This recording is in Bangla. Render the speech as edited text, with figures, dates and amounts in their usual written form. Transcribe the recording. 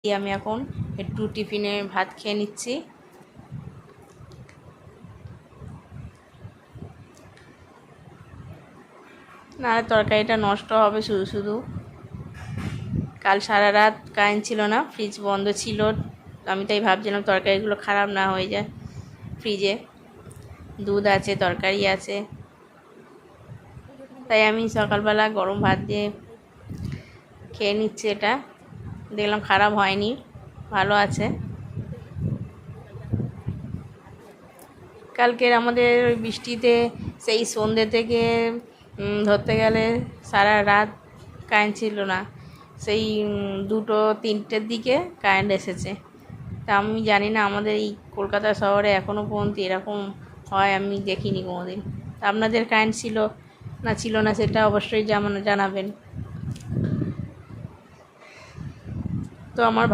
আমি এখন একটু টিফিনে ভাত খেয়ে নিচ্ছি। নাহলে তরকারিটা নষ্ট হবে শুধু শুধু। কাল সারা রাত কারেন্ট ছিল না, ফ্রিজ বন্ধ ছিল। আমি তাই ভাবছিলাম তরকারিগুলো খারাপ না হয়ে যায়। ফ্রিজে দুধ আছে, তরকারি আছে, তাই আমি সকালবেলা গরম ভাত দিয়ে খেয়ে নিচ্ছি। এটা দেখলাম খারাপ হয়নি, ভালো আছে। কালকের আমাদের ওই বৃষ্টিতে সেই সন্ধ্যে থেকে ধরতে গেলে সারা রাত কারেন্ট ছিল না। সেই 2-3টের দিকে কারেন্ট এসেছে। তা আমি জানি না আমাদের এই কলকাতা শহরে এখনও পর্যন্ত এরকম হয়, আমি দেখিনি কোনোদিন। তা আপনাদের কারেন্ট ছিল না সেটা অবশ্যই জানাবেন। তো আমার